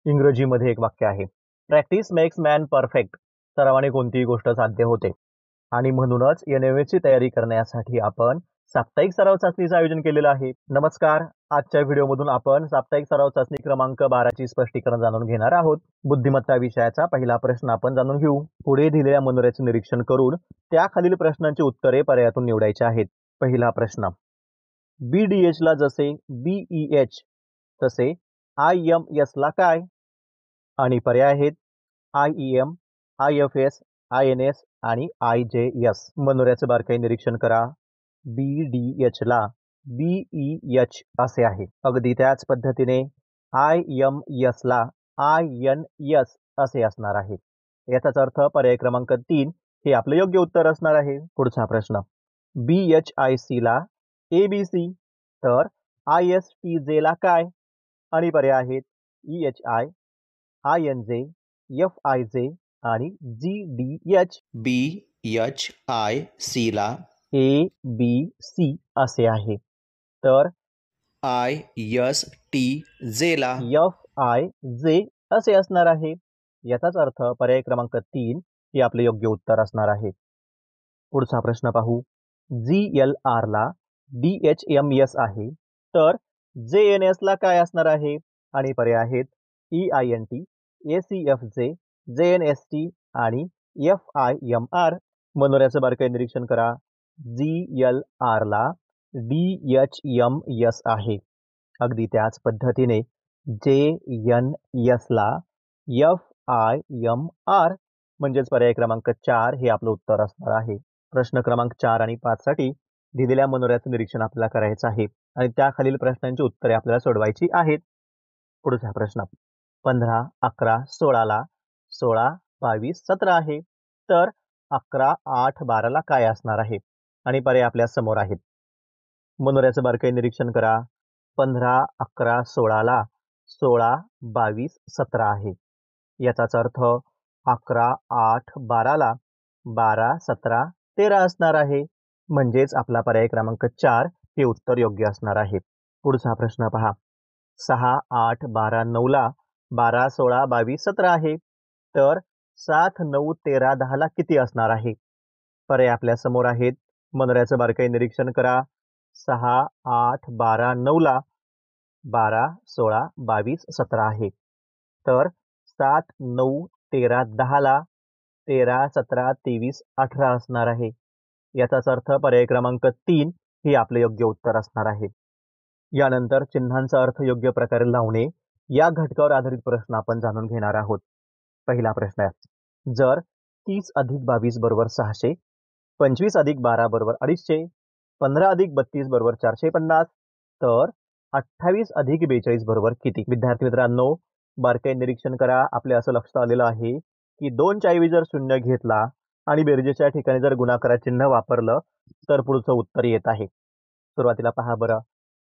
इंग्रजीमध्ये एक वाक्य आहे, प्रॅक्टिस मेक्स मॅन परफेक्ट. सरावाने कोणतीही गोष्ट साध्य होते. आणि म्हणूनच NMAची तयारी करण्यासाठी आपण साप्ताहिक सराव चाचणीचं आयोजन केलेलं आहे. नमस्कार. आजच्या व्हिडिओमधून आपण साप्ताहिक सराव चाचणी क्रमांक 12ची स्पष्टीकरण जाणून घेणार आहोत. बुद्धिमत्ता विषयाचा पहिला प्रश्न आपण जाणून घेऊ. पुढे दिलेल्या मनोऱ्याचे निरीक्षण करून त्या खालील प्रश्नांची उत्तरे पर्यायातून निवडायची आहेत. पहिला प्रश्न, BDH ला जसे BEH तसे IMS ला काय? आणि पर्याय आहेत IEM, IFS, INS आणि IJS. मनोऱ्याचे बारकाई निरीक्षण करा. BDH ला BEH असे आहे. अगदी त्याच पद्धतीने IMS ला INS असे असणार आहे. याचाच अर्थ पर्याय क्रमांक 3 हे आपलं योग्य उत्तर असणार आहे. पुढचा प्रश्न, BHIC ला ABC तर ISTJ ला काय? आणि पर्याय आहेत EHI, INJ, FIJ आणि GDH. BHIC ला ABC असे आहे. तर ISTJ ला FIJ असे असणार आहे. याचाच अर्थ पर्याय क्रमांक 3 हे आपले योग्य उत्तर असणार आहे. पुढचा प्रश्न पाहू. GLR ला DHMS आहे तर JNS ला काय असणार आहे? आणि पर्याय आहेत EINT, ACFJ, JNST आणि FIMR. मनोऱ्याचं बारकाई निरीक्षण करा. GLR ला DHMS आहे. अगदी त्याच पद्धतीने JNS ला FIMR म्हणजेच पर्याय क्रमांक 4 हे आपलं उत्तर असणार आहे. प्रश्न क्रमांक 4 आणि 5 साठी दिलेल्या मनोऱ्याचं निरीक्षण आपल्याला करायचं आहे आणि त्याखालील प्रश्नांची उत्तरे आपल्याला सोडवायची आहेत. पुढचा प्रश्न, 15, 11, 16 ला 16, 22, 17 आहे तर 11, 8, 12 ला काय असणार आहे? आणि पर्याय आपल्या समोर आहेत. मनोऱ्याचं बारकाई निरीक्षण करा. 15, 11, 16 ला 16, 22, 17 आहे. याचाच अर्थ 11, 8, 12 ला 12, 17, 13 असणार आहे. म्हणजेच आपला पर्याय क्रमांक 4 हे उत्तर योग्य असणार आहे. पुढचा प्रश्न पहा. 6, 8, 12, 9 ला 12, 16, 22, 17 आहे तर 7, 9, 13, 10 ला किती असणार आहे? पर्याय आपल्या समोर आहेत. मनोऱ्याचं बारकाई निरीक्षण करा. 6, 8, 12, 9 ला 12, 16, 22, 17 आहे तर 7, 9, 13, 10 ला 13, 17, 23, 18 असणार आहे. याचाच अर्थ पर्याय क्रमांक 3 हे आपले योग्य उत्तर असणार आहे. यानंतर चिन्हांचा अर्थ योग्य प्रकारे लावणे या घटकावर आधारित प्रश्न आपण जाणून घेणार आहोत. पहिला प्रश्न आहे, जर 30 अधिक 22 बरोबर 600, 25 अधिक 12 बरोबर 250, 15 अधिक 32 बरोबर 450 तर 28 अधिक 42 बरोबर किती? विद्यार्थी मित्रांनो, बारकाई निरीक्षण करा. आपल्या असं लक्षात आलेलं आहे की 2च्या ऐवजी जर शून्य घेतला आणि बेरजेच्या ठिकाणी जर गुणाकारा चिन्ह वापरलं तर पुढचं उत्तर येत आहे. सुरुवातीला पहा बरं,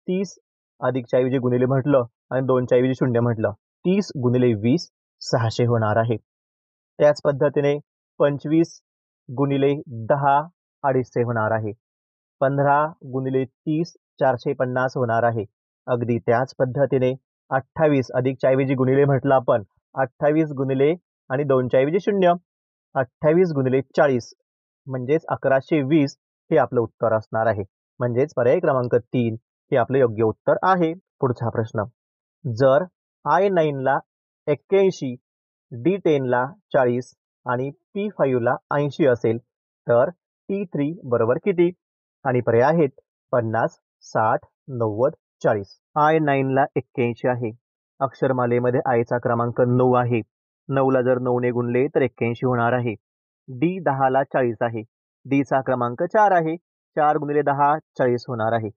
30 अधिकच्या ऐवजी गुणिले म्हटलं आणि 2च्या ऐवजी शून्य म्हटलं, 30 गुणिले 20 600 होणार आहे. त्याच पद्धतीने 25 गुणिले 10 250 होणार आहे. 15 गुणिले 30 450 होणार आहे. अगदी त्याच पद्धतीने 28 अधिकच्या ऐवजी गुणिले म्हटलं आपण, 28 गुणिले आणि 2च्या ऐवजी शून्य, 28 गुणिले 40 म्हणजेच 1120 हे आपलं उत्तर असणार आहे. म्हणजेच पर्याय क्रमांक 3 हे आपलं योग्य उत्तर आहे. पुढचा प्रश्न, जर I9 ला 81, D10 ला 40 आणि P5 ला 80 असेल तर T3 बरोबर किती? आणि पर्याय आहेत 50, 60, 90, 40. I9 ला 81 आहे. अक्षरमालेमध्ये आयचा क्रमांक 9 आहे. 9 ला जर 9 ने गुणले तर 81 होणार आहे. D10 ला 40 आहे. Dचा क्रमांक 4 आहे. 4 गुणिले 10 40 होणार आहे.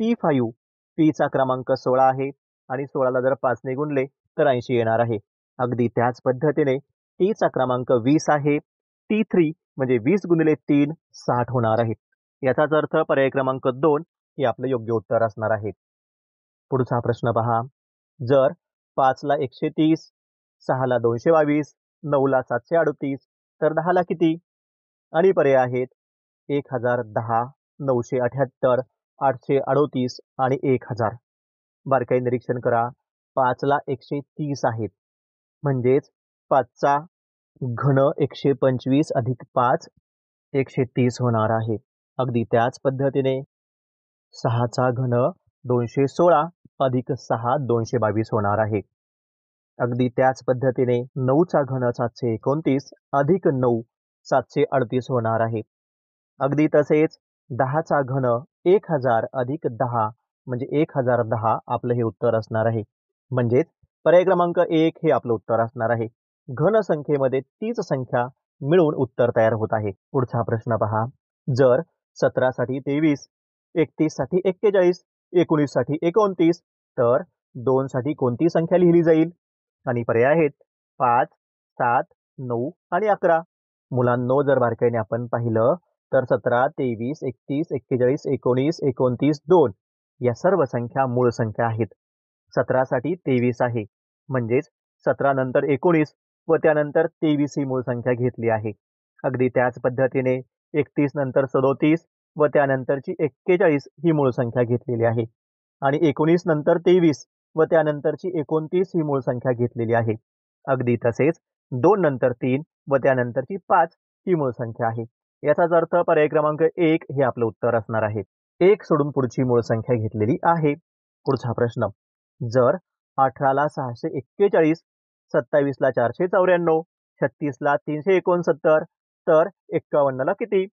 P5 Pचा क्रमांक 16 आहे आणि 16 ला जर 5 ने गुणले तर 80 येणार आहे. अगदी त्याच पद्धतीने Tचा क्रमांक 20 आहे. T3 म्हणजे 20 गुणिले 3 60 होणार आहे. याचाच अर्थ पर्याय क्रमांक 2 हे आपलं योग्य उत्तर असणार आहे. पुढचा प्रश्न पहा, जर 5 ला 130, 6 ला 222, 9 ला 738 तर 10 ला किती? आणि पर्याय आहेत 1010, 978, 838 आणि 1000. बारकाई निरीक्षण करा. 5 ला 130 आहेत. म्हणजेच 5चा घन 125 अधिक 5 130 होणार आहे. अगदी त्याच पद्धतीने 6चा घन 216 अधिक 6 222 होणार आहे. अगदी त्याच पद्धतीने 9चा घन 729 अधिक 9 738 होणार आहे. अगदी तसेच 10चा घन 1000 अधिक 10 म्हणजे 1010 आपलं हे उत्तर असणार आहे. म्हणजेच पर्याय क्रमांक 1 हे आपलं उत्तर असणार आहे. घन संख्येमध्ये तीच संख्या मिळून उत्तर तयार होत आहे. पुढचा प्रश्न पहा. जर 17 साठी 23, 31 साठी 41, 19 साठी 29 तर 2 साठी कोणती संख्या लिहिली जाईल? आणि पर्याय आहेत 5, 7, 9 आणि 11. मुलांनो, जर बारकाईने आपण पाहिलं तर 17, 23, 31, 41, 19, 29, 2 या सर्व संख्या मूळ संख्या आहेत. 17 साठी 23 आहे, म्हणजेच 17 नंतर 19 व त्यानंतर 23 ही मूळ संख्या घेतली आहे. अगदी त्याच पद्धतीने 31 नंतर 37 व त्यानंतरची 41 ही मूळ संख्या घेतलेली आहे. आणि 19 नंतर 23 व त्यानंतरची 29 ही मूळ संख्या घेतलेली आहे. अगदी तसेच 2 नंतर 3 व त्यानंतरची 5 ही मूळ संख्या आहे. याचाच अर्थ पर्याय क्रमांक 1 हे आपलं उत्तर असणार आहे. 1 सोडून पुढची मूळ संख्या घेतलेली आहे. पुढचा प्रश्न. जर 18ला 641, 27ला 494, 36ला 369 तर 51ला किती?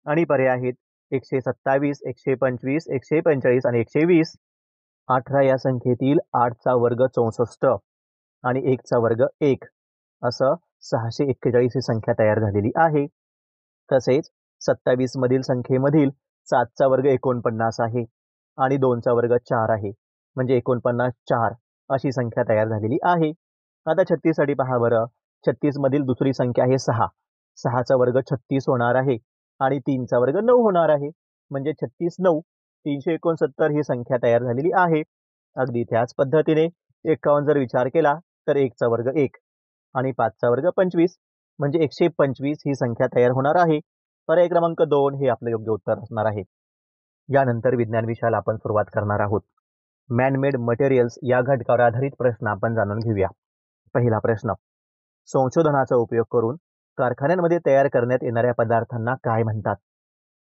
आणि पर्याय आहेत 127, 125, 145 आणि 120. 18 या संख्येतील 8चा वर्ग 64 आणि 1चा वर्ग 1 असं 641 ही संख्या तयार झालेली आहे. तसेच 27 मधील संख्येमधील 7चा वर्ग 49 आहे आणि 2चा वर्ग 4 आहे, म्हणजे 49 4 अशी संख्या तयार झालेली आहे. आता 36 साठी पहा बरं. 36 मधील दुसरी संख्या आहे 6. 6चा वर्ग 36 होणार आहे आणि 3चा वर्ग 9 होणार आहे, म्हणजे 36 9 369 ही संख्या तयार झालेली आहे. अगदी त्याच पद्धतीने 51 जर विचार केला तर 1चा वर्ग 1 आणि 5चा वर्ग 25 म्हणजे 125 ही संख्या तयार होणार आहे. पर्याय क्रमांक 2 हे आपलं योग्य उत्तर असणार आहे. यानंतर विज्ञान विषयाला आपण सुरुवात करणार आहोत. मॅनमेड मटेरियल्स या घटकावर आधारित प्रश्न आपण जाणून घेऊया. पहिला प्रश्न. संशोधनाचा उपयोग करून कारखान्यांमध्ये तयार करण्यात येणाऱ्या पदार्थांना काय म्हणतात?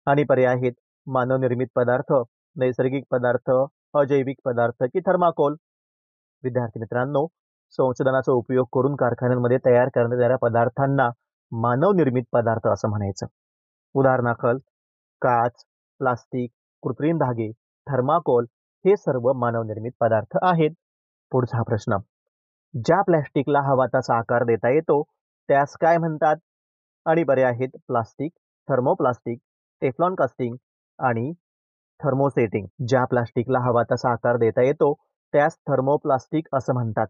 आणि पर्याय आहेत मानवनिर्मित पदार्थ, नैसर्गिक पदार्थ, अजैविक पदार्थ की थर्माकोल. विद्यार्थी मित्रांनो, संशोधनाचा उपयोग करून कारखान्यांमध्ये तयार करण्यात येणाऱ्या पदार्थांना मानवनिर्मित पदार्थ असं म्हणायचं. उदाहरणार्थ काच, प्लास्टिक, कृत्रिम धागे, थर्माकोल हे सर्व मानवनिर्मित पदार्थ आहेत. पुढचा प्रश्न. ज्या प्लॅस्टिकला हवा तसा आकार देता येतो त्यास काय म्हणतात? आणि पर्याय आहेत प्लास्टिक, थर्मोप्लास्टिक, टेफ्लॉन कास्टिंग आणि थर्मोसेटिंग. ज्या प्लास्टिकला हवा तसा आकार देता येतो त्यास थर्मोप्लास्टिक असं म्हणतात.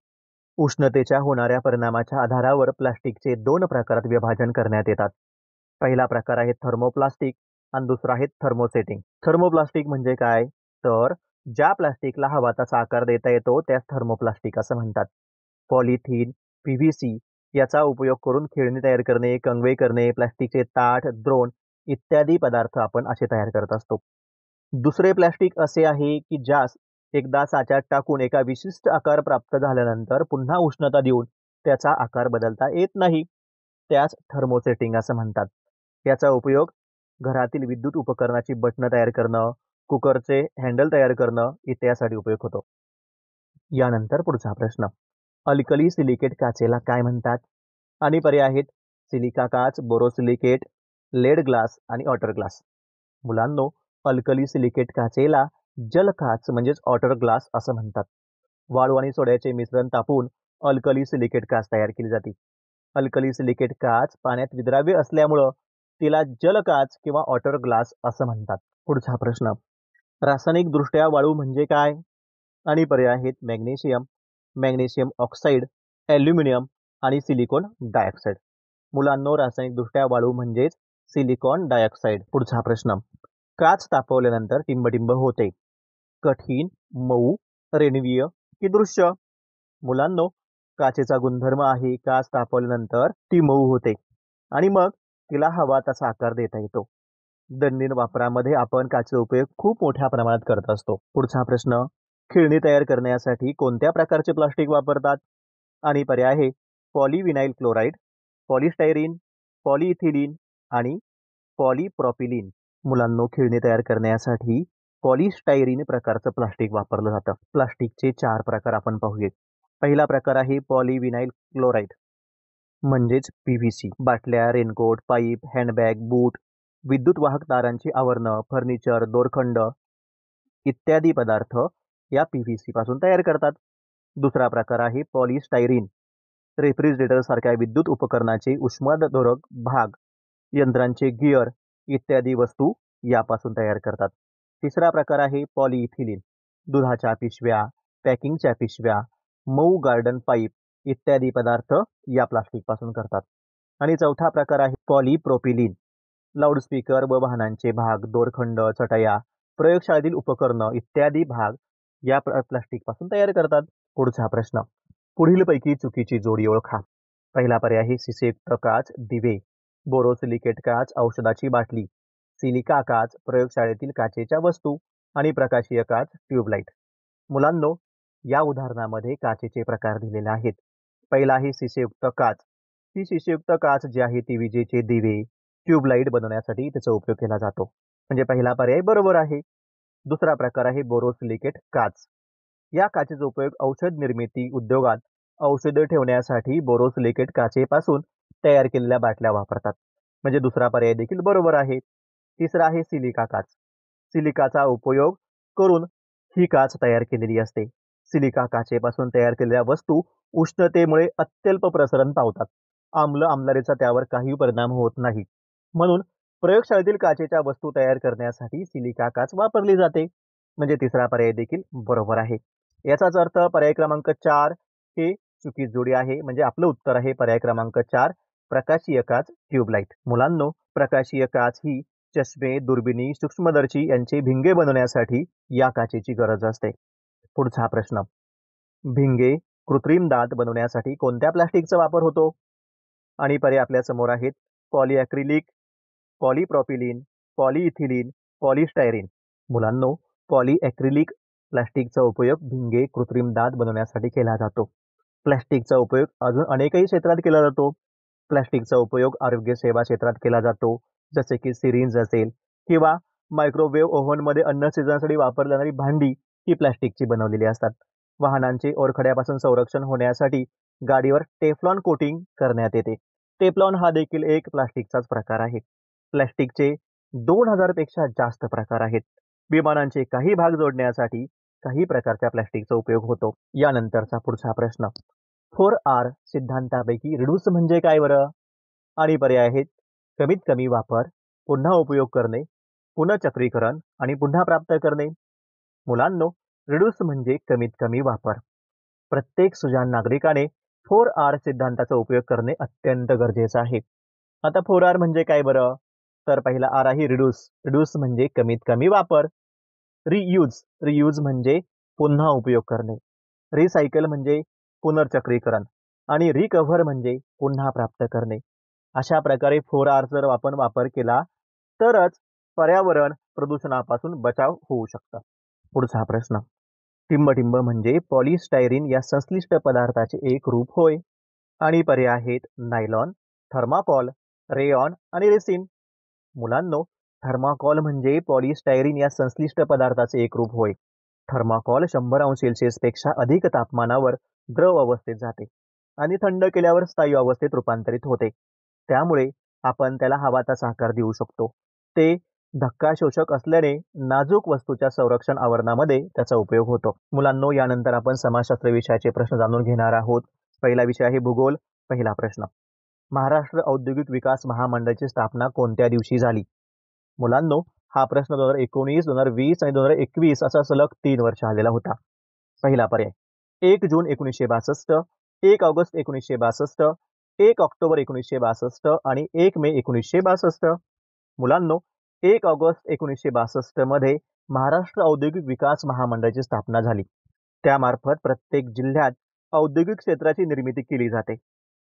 उष्णतेच्या होणाऱ्या परिणामाच्या आधारावर प्लास्टिकचे 2 प्रकारात विभाजन करण्यात येतात. पहिला प्रकार आहे थर्मोप्लास्टिक आणि दुसरा आहे थर्मोसेटिंग. थर्मोप्लास्टिक म्हणजे काय? तर ज्या प्लास्टिकला हवा तसा आकार देता येतो त्यास थर्मोप्लास्टिक असं म्हणतात. पॉलिथिन, पीव्हीसी याचा उपयोग करून खेळणी तयार करणे, कंगवे करणे, प्लास्टिकचे ताट, द्रोण इत्यादी पदार्थ आपण असे तयार करत असतो. दुसरे प्लास्टिक असे आहे की ज्यास एकदा साच्यात टाकून एका विशिष्ट आकार प्राप्त झाल्यानंतर पुन्हा उष्णता देऊन त्याचा आकार बदलता येत नाही. त्यास थर्मोसेटिंग असं म्हणतात. याचा उपयोग घरातील विद्युत उपकरणाची बटणं तयार करणं, कुकरचे हँडल तयार करणं इत्यादीसाठी उपयोग होतो. यानंतर पुढचा प्रश्न. अल्कली सिलिकेट काचेला काय म्हणतात? आणि पर्याय आहेत सिलिका काच, बोरोसिलिकेट, लेड ग्लास आणि ऑटर ग्लास. मुलांनो, अल्कली सिलिकेट काचेला जल काच म्हणजेच ऑटर ग्लास असं म्हणतात. वाळू आणि सोड्याचे मिश्रण तापून अल्कली सिलिकेट काच तयार केली जाते. अल्कली सिलिकेट काच पाण्यात विद्राव्य असल्यामुळं तिला जल काच किंवा ऑटर ग्लास असं म्हणतात. पुढचा प्रश्न. रासायनिक दृष्ट्या वाळू म्हणजे काय? आणि पर्याय आहेत मॅग्नेशियम, मॅग्नेशियम ऑक्साईड, ॲल्युमिनियम आणि सिलिकॉन डायऑक्साईड. मुलांनो, रासायनिकदृष्ट्या वाळू म्हणजेच सिलिकॉन डायऑक्साईड. पुढचा प्रश्न. काच तापवल्यानंतर टिंबटिंब होते. कठीण, मऊ, रेणवीय की दृश्य? मुलांनो, काचेचा गुणधर्म आहे काच तापवल्यानंतर ती मऊ होते आणि मग तिला हवा तसा आकार देता येतो. दैनंदिन वापरामध्ये आपण काचेचा उपयोग खूप मोठ्या प्रमाणात करत असतो. पुढचा प्रश्न. खेळणी तयार करण्यासाठी कोणत्या प्रकारचे प्लास्टिक वापरतात? आणि पर्याय आहे पॉलीविनाइल क्लोराईड, पॉलिस्टायरीन, पॉलिइथिलीन आणि पॉलीप्रॉपिलीन. मुलांनो, खेळणी तयार करण्यासाठी पॉलिस्टायरीन प्रकारचं प्लास्टिक वापरलं जातं. प्लास्टिकचे 4 प्रकार आपण पाहूया. पहिला प्रकार आहे पॉलीविनाइल क्लोराईड म्हणजेच PVC. बाटल्या, रेनकोट, पाईप, हँडबॅग, बूट, विद्युत वाहक तारांची आवरणं, फर्निचर, दोरखंड इत्यादी पदार्थ या PVC पासून तयार करतात. दुसरा प्रकार आहे पॉलिस्टायरीन. रेफ्रिजरेटर सारख्या विद्युत उपकरणाचे उष्मादोरक भाग, यंत्रांचे गिअर इत्यादी वस्तू यापासून तयार करतात. तिसरा प्रकार आहे पॉलिइथिलीन. दुधाच्या पिशव्या, पॅकिंगच्या पिशव्या, मऊ गार्डन पाईप इत्यादी पदार्थ या प्लास्टिकपासून करतात. आणि चौथा प्रकार आहे पॉलीप्रोपिलीन. लाऊडस्पीकर व वाहनांचे भाग, दोरखंड, चटया, प्रयोगशाळेतील उपकरणं इत्यादी भाग या प्लास्टिकपासून तयार करतात. पुढचा प्रश्न. पुढीलपैकी चुकीची जोडी ओळखा. पहिला पर्याय आहे शिसेयुक्त काच, दिवे, बोरोसिलिकेट काच, औषधाची बाटली, सिलिका काच, प्रयोगशाळेतील काचेच्या वस्तू आणि प्रकाशीय काच, ट्यूबलाईट. मुलांनो, या उदाहरणामध्ये काचेचे प्रकार दिलेले आहेत. पहिला आहे शिसेयुक्त काच. ही शिसेयुक्त काच जी आहे ती विजेचे दिवे, ट्यूबलाईट बनवण्यासाठी त्याचा उपयोग केला जातो. म्हणजे पहिला पर्याय बरोबर आहे. दुसरा प्रकार आहे बोरोसिलिकेट काच. या काचेचा उपयोग औषध निर्मिती उद्योगात औषधं ठेवण्यासाठी बोरोसिलिकेट काचेपासून तयार केलेल्या बाटल्या वापरतात. म्हणजे दुसरा पर्याय देखील बरोबर आहे. तिसरा आहे सिलिका काच. सिलिकाचा उपयोग करून ही काच तयार केलेली असते. सिलिका काचेपासून तयार केलेल्या वस्तू उष्णतेमुळे अत्यल्प प्रसरण पावतात. आम्लारीचा त्यावर काही परिणाम होत नाही. म्हणून प्रयोगशाळेतील काचेच्या वस्तू तयार करण्यासाठी सिलिका काच वापरली जाते. म्हणजे तिसरा पर्याय देखील बरोबर आहे. याचाच अर्थ पर्याय क्रमांक 4 हे चुकीची जोडी आहे. म्हणजे आपलं उत्तर आहे पर्याय क्रमांक 4 प्रकाशीय काच, ट्यूबलाईट. मुलांनो, प्रकाशीय काच ही चष्मे, दुर्बिणी, सूक्ष्मदर्शी यांचे भिंगे बनवण्यासाठी या काचेची गरज असते. पुढचा प्रश्न. भिंगे, कृत्रिम दात बनवण्यासाठी कोणत्या प्लास्टिकचा वापर होतो? आणि पर्याय आपल्या समोर आहेत पॉलिॲक्रिलिक, पॉलीप्रॉपिलीन, पॉलिइथिलीन, पॉलिस्टायरीन. मुलांनो, पॉलिॲक्रिलिक प्लास्टिकचा उपयोग भिंगे, कृत्रिम दात बनवण्यासाठी केला जातो. प्लास्टिकचा उपयोग अजून अनेकही क्षेत्रात केला जातो. प्लास्टिकचा उपयोग आरोग्य सेवा क्षेत्रात केला जातो, जसे की सिरिंज असेल किंवा मायक्रोवेव्ह ओव्हनमध्ये अन्न शिजवण्यासाठी वापरली जाणारी भांडी ही प्लास्टिकची बनवलेली असतात. वाहनांचे ओरखड्यापासून संरक्षण होण्यासाठी गाडीवर टेफ्लॉन कोटिंग करण्यात येते. टेफ्लॉन हा देखील एक प्लास्टिकचाच प्रकार आहे. प्लास्टिकचे 2000 पेक्षा जास्त प्रकार आहेत. विमानांचे काही भाग जोडण्यासाठी काही प्रकारच्या प्लास्टिकचा उपयोग होतो. यानंतरचा पुढचा प्रश्न. 4R सिद्धांतापैकी रिड्यूस म्हणजे काय बरं? आणि पर्याय आहेत कमीत कमी वापर, पुन्हा उपयोग करणे, पुनःचक्रीकरण आणि पुन्हा प्राप्त करणे. मुलांनो, रिड्यूस म्हणजे कमीत कमी वापर. प्रत्येक सुजाण नागरिकाने 4R सिद्धांताचा उपयोग करणे अत्यंत गरजेचं आहे. आता 4R म्हणजे काय बरं? तर पहिला आर आहे रिड्यूस. रिड्यूस म्हणजे कमीत कमी वापर. रियूज म्हणजे पुन्हा उपयोग करणे. रिसायकल म्हणजे पुनर्चक्रीकरण आणि रिकव्हर म्हणजे पुन्हा प्राप्त करणे. अशा प्रकारे 4R जर आपण वापर केला तरच पर्यावरण प्रदूषणापासून बचाव होऊ शकतो. पुढचा प्रश्न. टिंबटिंब म्हणजे पॉलिस्टायरीन या संश्लिष्ट पदार्थाचे एक रूप होय. आणि पर्याय आहेत नायलॉन, थर्माकॉल, रेयॉन आणि रेसिन. मुलांनो, थर्माकॉल म्हणजे पॉलिस्टायरीन या संश्लिष्ट पदार्थाचे एक रूप होय. थर्माकॉल 100 अंश सेल्सिअस पेक्षा अधिक तापमानावर द्रव अवस्थेत जाते आणि थंड केल्यावर स्थायू अवस्थेत रूपांतरित होते. त्यामुळे आपण त्याला हवाचा आकार देऊ शकतो. ते धक्का शोषक असल्याने नाजूक वस्तूच्या संरक्षण आवरणामध्ये त्याचा उपयोग होतो. मुलांनो, यानंतर आपण समाजशास्त्र विषयाचे प्रश्न जाणून घेणार आहोत. पहिला विषय आहे भूगोल. पहिला प्रश्न. महाराष्ट्र औद्योगिक विकास महामंडळाची स्थापना कोणत्या दिवशी झाली? मुलांनो, हा प्रश्न 2019, 2020 आणि 2021 असा सलग 3 वर्ष आलेला होता. पहिला पर्याय 1 जून 1962, 1 ऑगस्ट 1962, 1 ऑक्टोबर 1962 आणि 1 मे 1962. मुलांनो, 1 ऑगस्ट 1962 मध्ये महाराष्ट्र औद्योगिक विकास महामंडळाची स्थापना झाली. त्यामार्फत प्रत्येक जिल्ह्यात औद्योगिक क्षेत्राची निर्मिती केली जाते.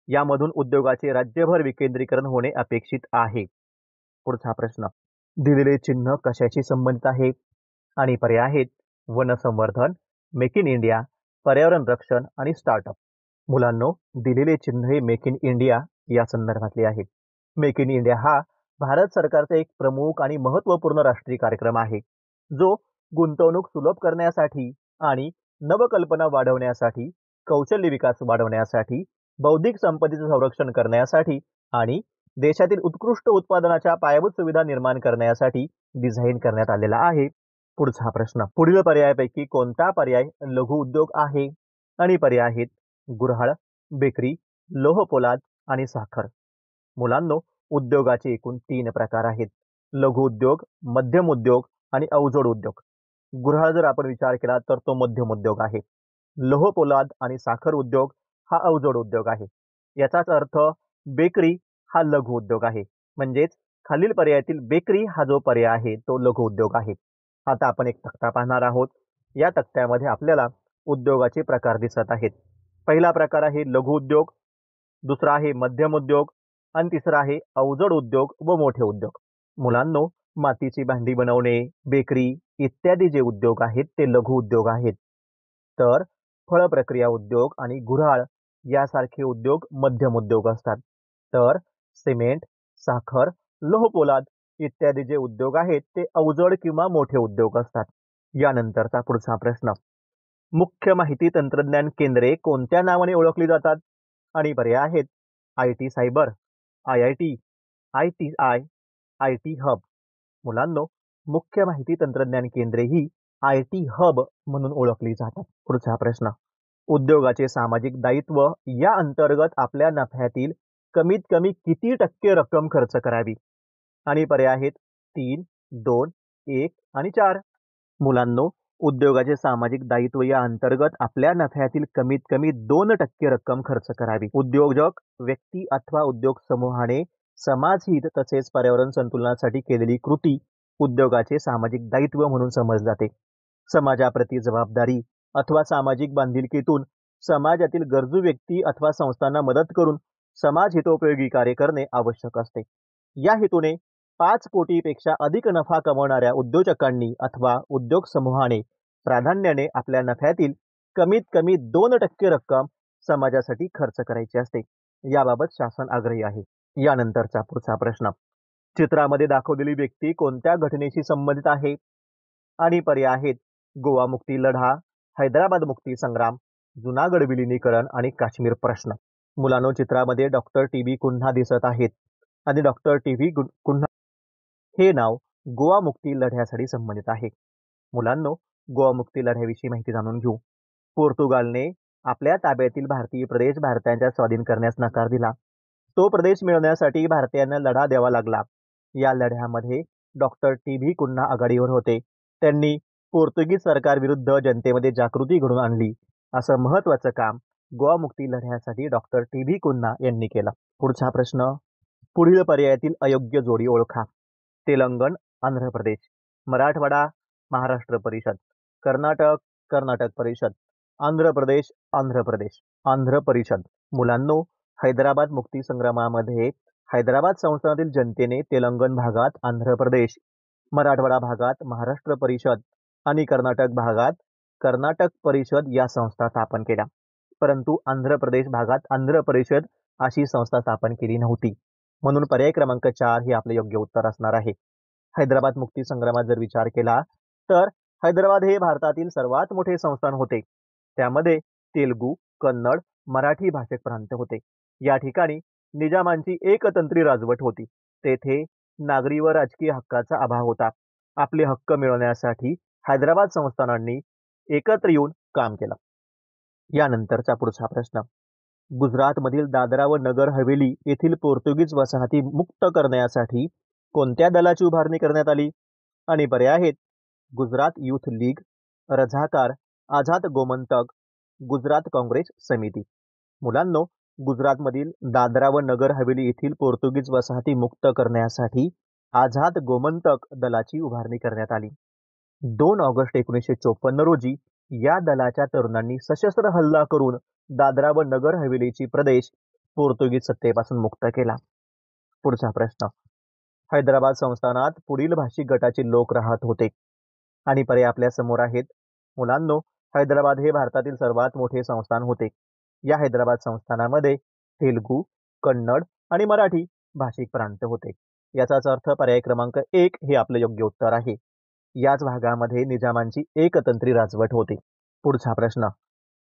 यामधून उद्योगाचे राज्यभर विकेंद्रीकरण होणे अपेक्षित आहे. पुढचा प्रश्न. दिलेले चिन्ह कशाशी संबंधित आहे? आणि पर्याय आहेत वनसंवर्धन, मेक इन इंडिया, पर्यावरण रक्षण आणि स्टार्टअप. मुलांनो, दिलेले चिन्ह हे मेक इन इंडिया या संदर्भातले आहे. मेक इन इंडिया हा भारत सरकारचा एक प्रमुख आणि महत्त्वपूर्ण राष्ट्रीय कार्यक्रम आहे, जो गुंतवणूक सुलभ करण्यासाठी आणि नवकल्पना वाढवण्यासाठी, कौशल्य विकास वाढवण्यासाठी, बौद्धिक संपत्तीचे संरक्षण करण्यासाठी आणि देशातील उत्कृष्ट उत्पादनाच्या पायाभूत सुविधा निर्माण करण्यासाठी डिझाईन करण्यात आलेला आहे. पुढचा प्रश्न. पुढील पर्यायापैकी कोणता पर्याय लघु उद्योग आहे? आणि पर्याय आहेत गुऱ्हाळ, बेकरी, लोहपोलाद आणि साखर. मुलांनो, उद्योगाचे एकूण 3 प्रकार आहेत. लघु उद्योग, मध्यम उद्योग आणि अवजड उद्योग. गुऱ्हाळ जर आपण विचार केला तर तो मध्यम उद्योग आहे. लोहपोलाद आणि साखर उद्योग हा अवजड उद्योग आहे. याचाच अर्थ बेकरी हा लघु उद्योग आहे. म्हणजेच खालील पर्यायातील बेकरी हा जो पर्याय आहे तो लघु उद्योग आहे. आता आपण एक तक्ता पाहणार आहोत. या तक्त्यामध्ये आपल्याला उद्योगाचे प्रकार दिसत आहेत. पहिला प्रकार आहे लघु उद्योग, दुसरा आहे मध्यम उद्योग आणि तिसरा आहे अवजड उद्योग व मोठे उद्योग. मुलांनो, मातीची भांडी बनवणे, बेकरी इत्यादी जे उद्योग आहेत ते लघु उद्योग आहेत. तर फळ प्रक्रिया उद्योग आणि गुऱ्हाळ यासारखे उद्योग मध्यम उद्योग असतात. तर सिमेंट, साखर, लोहपोलाद इत्यादी जे उद्योग आहेत ते अवजड किंवा मोठे उद्योग असतात. यानंतरचा पुढचा प्रश्न. मुख्य माहिती तंत्रज्ञान केंद्रे कोणत्या नावाने ओळखली जातात? आणि पर्याय आहेत IT cyber, IIT, ITI, IT hub. मुलांनो, मुख्य माहिती तंत्रज्ञान केंद्रे ही IT हब म्हणून ओळखली जातात. पुढचा प्रश्न. उद्योगाचे सामाजिक दायित्व या अंतर्गत आपल्या नफ्यातील कमीत कमी किती टक्के रक्कम खर्च करावी? आणि पर्याय आहेत 3, 2, 1 आणि 4. मुलांनो, उद्योगाचे सामाजिक दायित्व या अंतर्गत आपल्या नफ्यातील कमीत कमी 2% रक्कम खर्च करावी. उद्योजक व्यक्ती अथवा उद्योग समूहाने समाजहित तसेच पर्यावरण संतुलनासाठी केलेली कृती उद्योगाचे सामाजिक दायित्व म्हणून समजले जाते. समाजाप्रती जबाबदारी अथवा सामाजिक बांधिलकीतून समाजातील गरजू व्यक्ती अथवा संस्थांना मदत करून समाज हितोपयोगी कार्य करणे आवश्यक असते. या हेतूने 5 कोटीपेक्षा अधिक नफा कमवणाऱ्या उद्योजकांनी अथवा उद्योग समूहाने प्राधान्याने आपल्या नफ्यातील कमीत कमी 2% रक्कम समाजासाठी खर्च करायची असते. याबाबत शासन आग्रही आहे. यानंतरचा पुढचा प्रश्न. चित्रामध्ये दाखवलेली व्यक्ती कोणत्या घटनेशी संबंधित आहे? आणि पर्याय आहेत गोवा मुक्ती लढा, हैदराबाद मुक्ती संग्राम, जुनागड विलिनीकरण आणि काश्मीर प्रश्न. मुलांनो, चित्रामध्ये डॉक्टर TB कुन्हा दिसत आहेत आणि डॉक्टर TB कुन्हा हे नाव गोवा मुक्ती लढ्यासाठी संबंधित आहे. मुलांनो, गोवा मुक्ती लढ्याविषयी माहिती जाणून घेऊ. पोर्तुगालने आपल्या ताब्यातील भारतीय प्रदेश भारतीयांच्या स्वाधीन करण्यास नकार दिला. तो प्रदेश मिळवण्यासाठी भारतीयांना लढा द्यावा लागला. या लढ्यामध्ये डॉक्टर TB कुन्हा आघाडीवर होते. त्यांनी पोर्तुगीज सरकारविरुद्ध जनतेमध्ये जागृती घडवून आणली. असं महत्त्वाचं काम गोवा मुक्ती लढ्यासाठी डॉक्टर TB कुन्हा यांनी केलं. पुढचा प्रश्न. पुढील पर्यायातील अयोग्य जोडी ओळखा. तेलंगण, आंध्र प्रदेश, मराठवाडा, महाराष्ट्र परिषद, कर्नाटक, कर्नाटक परिषद, आंध्र प्रदेश, आंध्र प्रदेश, आंध्र परिषद. मुलांनो, हैदराबाद मुक्ती संग्रामामध्ये हैदराबाद संस्थानातील जनतेने तेलंगण भागात आंध्र प्रदेश, मराठवाडा भागात महाराष्ट्र परिषद आणि कर्नाटक भागात कर्नाटक परिषद या संस्था स्थापन केल्या. परंतु आंध्र प्रदेश भागात आंध्र परिषद अशी संस्था स्थापन केली नव्हती. म्हणून पर्याय क्रमांक 4 हे आपले योग्य उत्तर असणार आहे. हैदराबाद मुक्ती संग्रामात जर विचार केला तर हैदराबाद हे भारतातील सर्वात मोठे संस्थान होते. त्यामध्ये तेलुगू, कन्नड, मराठी भाषिक प्रांत होते. या ठिकाणी निजामांची एकतंत्री राजवट होती. तेथे नागरी व राजकीय हक्काचा अभाव होता. आपले हक्क मिळवण्यासाठी हैदराबाद संस्थानांनी एकत्र येऊन काम केलं. यानंतरचा पुढचा प्रश्न. गुजरातमधील दादरा व नगर हवेली येथील पोर्तुगीज वसाहती मुक्त करण्यासाठी कोणत्या दलाची उभारणी करण्यात आली? आणि पर्याय आहेत गुजरात युथ लीग, रझाकार, आझाद गोमंतक, गुजरात काँग्रेस समिती. मुलांनो, गुजरातमधील दादरा व नगर हवेली येथील पोर्तुगीज वसाहती मुक्त करण्यासाठी आझाद गोमंतक दलाची उभारणी करण्यात आली. 2 ऑगस्ट 1954 रोजी या दलाच्या तरुणांनी सशस्त्र हल्ला करून दादरा व नगर हवेलीची प्रदेश पोर्तुगीज सत्तेपासून मुक्त केला. पुढचा प्रश्न. हैदराबाद संस्थानात पुढील भाषिक गटाचे लोक राहत होते. आणि पर्याय आपल्या समोर आहेत. मुलांनो, हैदराबाद हे भारतातील सर्वात मोठे संस्थान होते. या हैदराबाद संस्थानामध्ये तेलुगू, कन्नड आणि मराठी भाषिक प्रांत होते. याचाच अर्थ पर्याय क्रमांक 1 हे आपलं योग्य उत्तर आहे. याच भागामध्ये निजामांची एकतंत्री राजवट होती. पुढचा प्रश्न.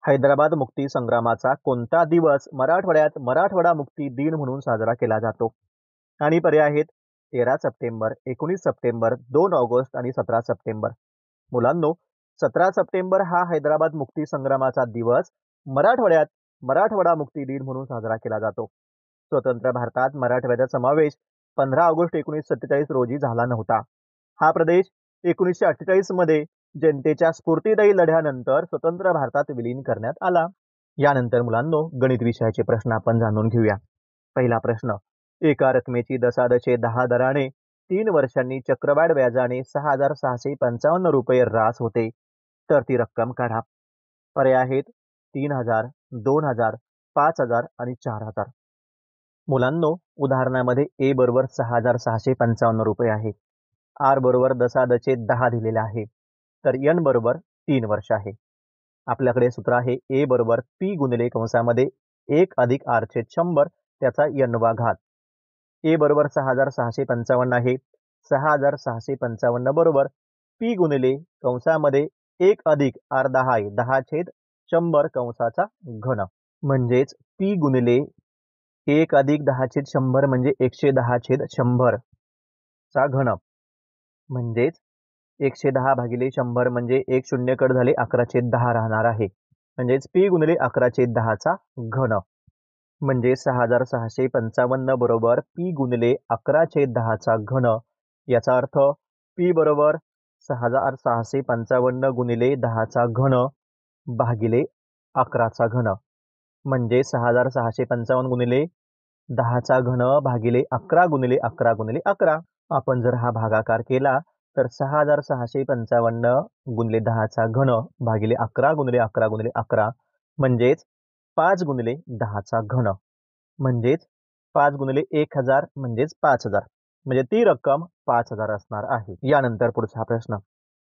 हैदराबाद मुक्ती संग्रामाचा कोणता दिवस मराठवाड्यात मराठवाडा मुक्ती दिन म्हणून साजरा केला जातो? आणि पर्याय आहेत 13 सप्टेंबर, 19 सप्टेंबर, 2 ऑगस्ट आणि 17 सप्टेंबर. मुलांनो, 17 सप्टेंबर हा हैदराबाद मुक्ती संग्रामाचा दिवस मराठवाड्यात मराठवाडा मुक्ती दिन म्हणून साजरा केला जातो. स्वतंत्र भारतात मराठवाड्याचा समावेश 15 ऑगस्ट 1947 रोजी झाला नव्हता. हा प्रदेश 1948 मध्ये जनतेच्या स्फूर्तिदायी लढ्यानंतर स्वतंत्र भारतात विलीन करण्यात आला. यानंतर मुलांनो, गणित विषयाचे प्रश्न आपण जाणून घेऊया. पहिला प्रश्न. एका रकमेची दशादशे 10 दराने 3 वर्षांनी चक्रवाढ व्याजाने 6,655 रुपये रास होते, तर ती रक्कम काढा. पर्याय आहेत 3,000, 2,000, 5,000 आणि 4,000. मुलांनो, उदाहरणामध्ये ए बरोबर 6,655 रुपये आहे. आर बरोबर दशादशे 10 दिलेले आहे. तर एन बरोबर 3 वर्ष आहे. आपल्याकडे सूत्र आहे ए बरोबर पी गुणिले कंसामध्ये 1 अधिक आर छेद 100 त्याचा n वा घात. ए बरोबर 6,655 आहे. 6,655 बरोबर पी गुणिले कंसामध्ये 1 अधिक आर 10 आहे. 10 छेद 100 कंसाचा घन. म्हणजेच पी गुणिले 1 अधिक 10 छेद 100 म्हणजे 110 छेद 100 चा घन. म्हणजेच 110 भागिले 100 म्हणजे 1 शून्य कट झाले 11 छेद 10 राहणार आहे. म्हणजेच पी गुणिले 11 छेद 10 चा घन. म्हणजे 6,655 बरोबर पी गुणिले 11 छेद 10 चा घन. याचा अर्थ पी बरोबर 6,655 गुणिले 10 चा घन भागिले 11 चा घन. म्हणजे 6,655 गुणिले 10 चा घन भागिले 11 गुणिले 11 गुणिले 11. आपण जर हा भागाकार केला तर 6,655 गुणिले 10 चा घन भागिले 11 गुणिले 11 गुणिले 11 म्हणजेच 5 गुणिले 10 चा घन. म्हणजेच 5 गुणिले 1,000 म्हणजेच 5,000. म्हणजे ती रक्कम 5,000 असणार आहे. यानंतर पुढचा प्रश्न.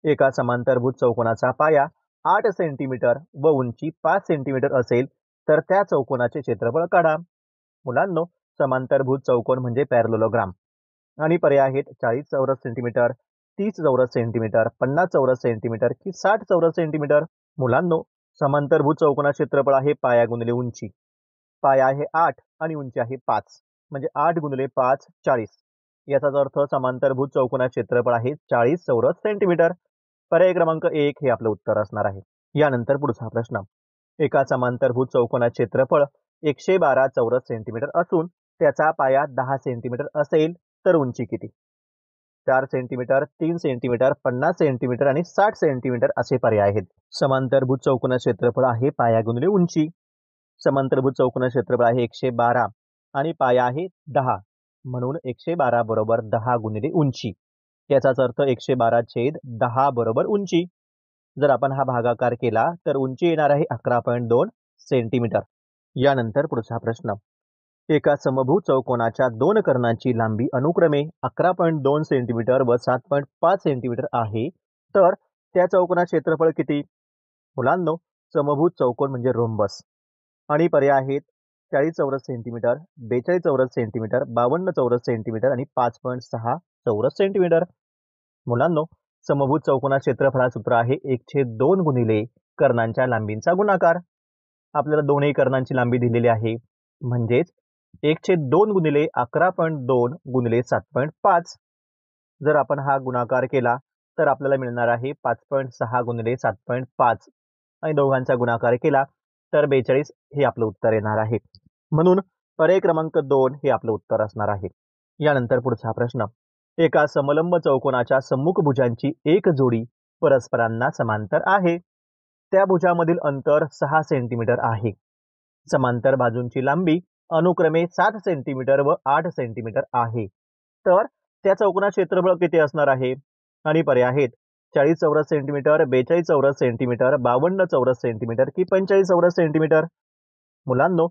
एका समांतरभुज चौकोनाचा पाया 8 सेंटीमीटर व उंची 5 सेंटीमीटर असेल तर त्या चौकोनाचे क्षेत्रफळ काढा. मुलांनो, समांतरभुज चौकोन म्हणजे पॅरलोलोग्राम आणि पर्याय आहेत 40 चौरस सेंटीमीटर, 30 चौरस सेंटीमीटर, 50 चौरस सेंटीमीटर की 60 चौरस सेंटीमीटर. मुलांनो, समांतरभुज चौकोनाचे क्षेत्रफळ आहे पाया गुणिले उंची. पाया आहे 8 आणि उंची आहे 5. म्हणजे 8 गुणिले 5 40. याचाच अर्थ समांतरभुज चौकोनाचे क्षेत्रफळ आहे 40 चौरस सेंटीमीटर. पर्याय क्रमांक 1 हे आपलं उत्तर असणार आहे. यानंतर पुढचा प्रश्न. एका समांतरभुज चौकोनाचे क्षेत्रफळ 112 चौरस सेंटीमीटर असून त्याचा पाया 10 सेंटीमीटर असेल तर उंची किती? 4 सेंटीमीटर, 3 सेंटीमीटर, 50 सेंटीमीटर आणि 60 सेंटीमीटर असे पर्याय आहेत. समांतरभुज चौकोनाचे क्षेत्रफळ आहे पाया गुणिले उंची. समांतरभुज चौकोनाचे क्षेत्रफळ आहे 112 आणि पाया आहे 10. म्हणून 112 बरोबर 10 गुणिले उंची. याचाच अर्थ 112 छेद 10 बरोबर उंची. जर आपण हा भागाकार केला तर उंची येणार आहे 11.2 सेंटीमीटर. यानंतर पुढचा प्रश्न. एका समभुज चौकोनाच्या 2 कर्णांची लांबी अनुक्रमे 11.2 सेंटीमीटर व 7.5 सेंटीमीटर आहे तर त्या चौकोनाचे क्षेत्रफळ किती? मुलांनो, समभुज चौकोन म्हणजे रोम्बस आणि पर्याय आहेत 40 चौरस सेंटीमीटर, 42 चौरस सेंटीमीटर, 52 चौरस सेंटीमीटर आणि 5.6 चौरस सेंटीमीटर. मुलांनो, समभुज चौकोनाचे क्षेत्रफळाचे सूत्र आहे 1/2 गुणिले कर्णांच्या लांबींचा गुणाकार. आपल्याला दोन्ही कर्णांची लांबी दिलेली आहे. म्हणजेच 1/2 गुणिले 11.2 गुणिले 7.5. जर आपण हा गुणाकार केला तर आपल्याला मिळणार आहे 5.6 गुणिले 7.5 आणि दोघांचा गुणाकार केला तर 42 हे आपलं उत्तर येणार आहे. म्हणून पर्याय क्रमांक 2 हे आपलं उत्तर असणार आहे. यानंतर पुढचा प्रश्न. एका समलंब चौकोनाच्या सम्मुख भुजांची एक जोडी परस्परांना समांतर आहे. त्या भुजामधील अंतर 6 सेंटीमीटर आहे. समांतर बाजूंची लांबी अनुक्रमे 7 सेंटीमीटर व 8 सेंटीमीटर आहे. तर त्या चौकोनाचे क्षेत्रफळ किती असणार आहे? आणि पर्याय आहेत 40 चौरस सेंटीमीटर, 42 चौरस सेंटीमीटर, 52 चौरस सेंटीमीटर की 45 चौरस सेंटीमीटर. मुलांनो,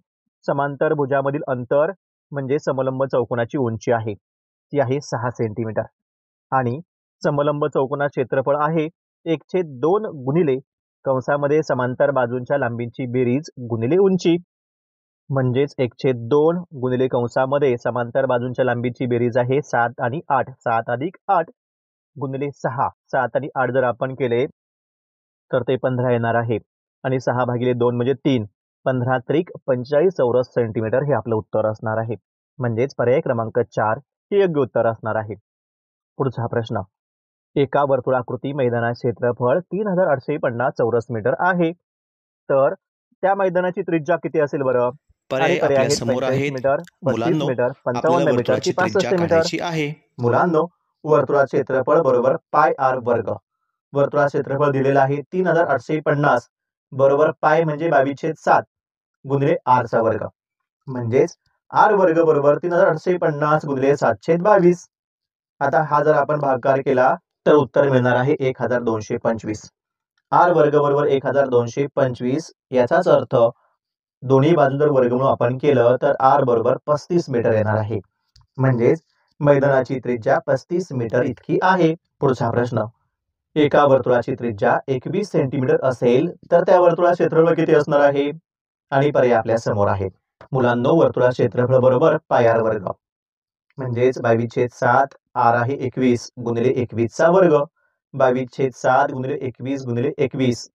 समांतर भुजामधील अंतर म्हणजे समलंब चौकोनाची उंची आहे. ती आहे 6 सेंटीमीटर आणि समलंब चौकोनाचे क्षेत्रफळ आहे 1/2 गुणिले कंसामध्ये समांतर बाजूंच्या लांबींची बेरीज गुणिले उंची म्हणजेच 1/2 गुणिले कंसामध्ये समांतर बाजूंच्या लांबीची बेरीज आहे 7 आणि 8. 7 अधिक 8 गुणिले 6. 7 आणि 8 जर आपण केले तर ते 15 येणार आहे आणि 6 भागिले 2 म्हणजे 3. 15 त्रिक 45 चौरस सेंटीमीटर हे आपलं उत्तर असणार आहे. म्हणजेच पर्याय क्रमांक 4 हे योग्य उत्तर असणार आहे. पुढचा प्रश्न. एका वर्तुळाकृती मैदानाचे क्षेत्रफळ 3850 चौरस मीटर आहे. तर त्या मैदानाची त्रिज्या किती असेल बरं? आणि पर्याय आहेत 45 मीटर, 35 मीटर, 55 मीटर की 65 मीटर. मुलांनो, वर्तुळाचे क्षेत्रफळ बरोबर पाय आर वर्ग. वर्तुळाचे क्षेत्रफळ दिलेलं आहे 3850 बरोबर पाय म्हणजे 22/7 गुणिले आर चा वर्ग. म्हणजेच आर वर्ग बरोबर 3850 गुणिले 7/22. आता हा जर आपण भागाकार केला तर उत्तर मिळणार आहे 1225. आर वर्ग बरोबर 1225 याचाच अर्थ दोन्ही बाजू जर वर्गमूळ आपण केलं तर आर बरोबर 35 मीटर येणार आहे. म्हणजेच मैदानाची त्रिज्या 35 मीटर इतकी आहे. पुढचा प्रश्न. एका वर्तुळाची त्रिज्या 21 सेंटीमीटर असेल तर त्या वर्तुळाचे क्षेत्रफळ किती असणार आहे? आणि पर्याय आपल्या समोर आहेत. मुलांनो, वर्तुळाचे क्षेत्रफळ बरोबर पाय आर वर्ग. म्हणजेच 22/7 आर आहे 21 गुणिले 21 चा वर्ग. 22/7 गुणिले 21 गुणिले 21.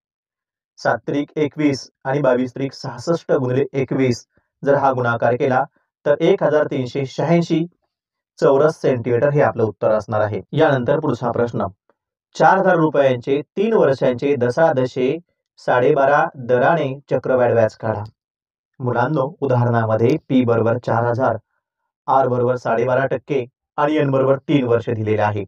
7 त्रिक 21 आणि 22 त्रिक 66 गुणिले 21 जर हा गुणाकार केला तर 1386 चौरस सेंटीमीटर हे आपलं उत्तर असणार आहे. यानंतर पुढचा प्रश्न. 4000 रुपयांचे 3 वर्षांचे दशादशे 12.5 दराने चक्रवाढ व्याज काढा. मुलांनो, उदाहरणामध्ये पी बरोबर 4000, आर बरोबर 12.5% आणि एन बरोबर 3 वर्ष दिलेले आहे.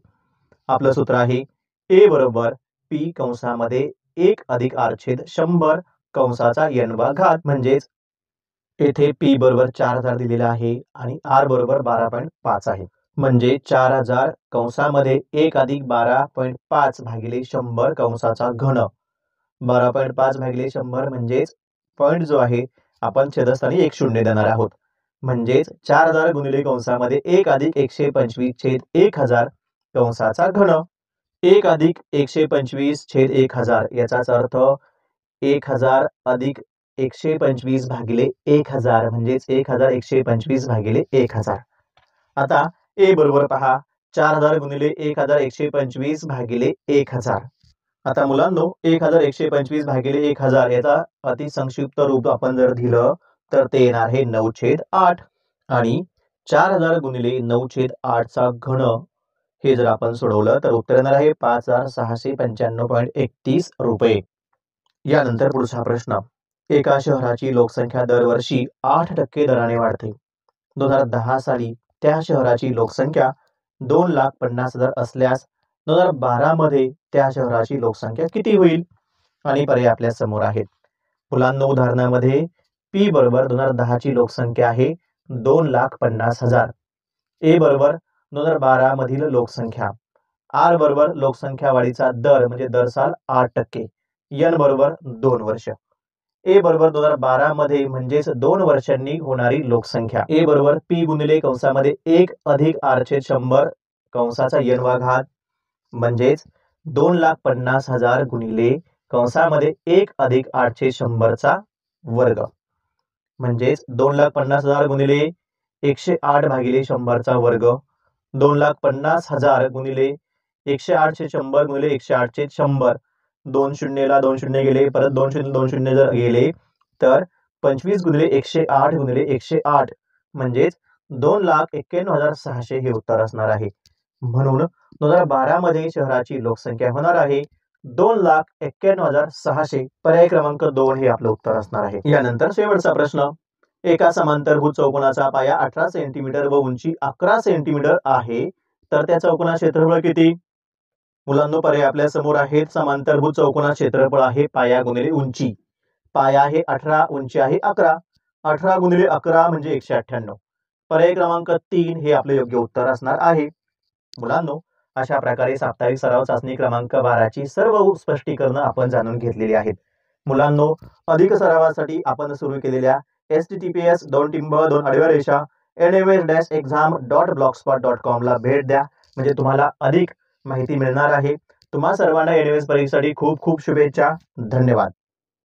आपलं सूत्र आहे ए बरोबर पी कंसामध्ये 1 अधिक आर छेद 100 कंसाचा n वा घात. म्हणजेच येथे पी बरोबर 4000 दिलेला आहे आणि आर बरोबर 12.5 आहे. म्हणजे 4000 कंसामध्ये 1 अधिक 12.5 भागिले 100 कंसाचा घन. 12.5 भागिले 100 म्हणजेच पॉइंट जो आहे आपण छेदस्थानी 1 शून्य देणार आहोत. म्हणजेच 4000 गुणिले कंसामध्ये 1 अधिक 125 छेद 1000 कंसाचा घन. 1 अधिक 125 छेद 1000 याचाच अर्थ 1000 अधिक 125 भागिले 1000 म्हणजेच 1125 भागिले 1000. आता ए बरोबर पहा 4000 गुणिले 1125 भागिले 1000. आता मुलांनो, 1125 भागिले 1000 याचा अतिसंक्षिप्त रूप आपण जर दिलं तर ते येणार आहे 9/8 आणि 4000 गुणिले 9/8 चा घन हे जर आपण सोडवलं तर उत्तर येणार आहे 5695.31 रुपये. यानंतर पुढचा प्रश्न. एका शहराची लोकसंख्या दरवर्षी 8% दराने वाढते. 2010 साली त्या शहराची लोकसंख्या 2,50,000 असल्यास 2012 मध्ये त्या शहराची लोकसंख्या किती होईल? आणि पर्याय आपल्या समोर आहेत. मुलांनो, उदाहरणामध्ये पी बरोबर 2010 ची लोकसंख्या आहे 2,50,000. ए बरोबर 2012 मधील लोकसंख्या. आर बरोबर लोकसंख्या वाढीचा दर म्हणजे दर साल 8%. एन बरोबर 2 वर्ष. ए बरोबर 2012 मध्ये म्हणजेच 2 वर्षांनी होणारी लोकसंख्या. ए बरोबर पी गुणिले कंसामध्ये 1 अधिक आर छेद 100 कंसाचा n वा घात. म्हणजेच 2,50,000 गुणिले कंसामध्ये 1 अधिक 8/100 चा वर्ग. म्हणजेच 2,50,000 गुणिले 108 भागिले 100 चा वर्ग. 2,50,000 गुणिले 108/100 गुणिले 108/100. 2 शून्यला 2 शून्य गेले, परत 2 शून्य 2 शून्य जर गेले तर 25 गुणिले 108 गुणिले 108 म्हणजेच 2,91,600 हे उत्तर असणार आहे. म्हणून 2012 मध्ये शहराची लोकसंख्या होणार आहे 2,91,600. पर्याय क्रमांक 2 हे आपलं उत्तर असणार आहे. यानंतर शेवटचा प्रश्न. एका समांतरभुज चौकोनाचा पाया 18 सेंटीमीटर व उंची 11 सेंटीमीटर आहे तर त्या चौकोनाचे क्षेत्रफळ किती? मुलांनो, पर्याय आपल्या समोर आहेत. समांतरभुज चौकोनाचे क्षेत्रफळ आहे पाया गुणिले उंची. पाया आहे 18, उंची आहे 11. 18 गुणिले 11 म्हणजे 198. पर्याय क्रमांक 3 हे आपले योग्य उत्तर असणार आहे. मुलांनो, अशा प्रकारे साप्ताहिक सराव चाचणी क्रमांक 12 ची सर्व स्पष्टीकरण आपण जाणून घेतलेली आहेत. मुलांनो, अधिक सरावासाठी आपण सुरू केलेल्या https://nms-exam.blogspot.com ला भेट द्या. म्हणजे तुम्हाला अधिक माहिती मिळणार आहे. तुम्हा सर्वांना NMS परीक्षेसाठी खूप खूप शुभेच्छा. धन्यवाद.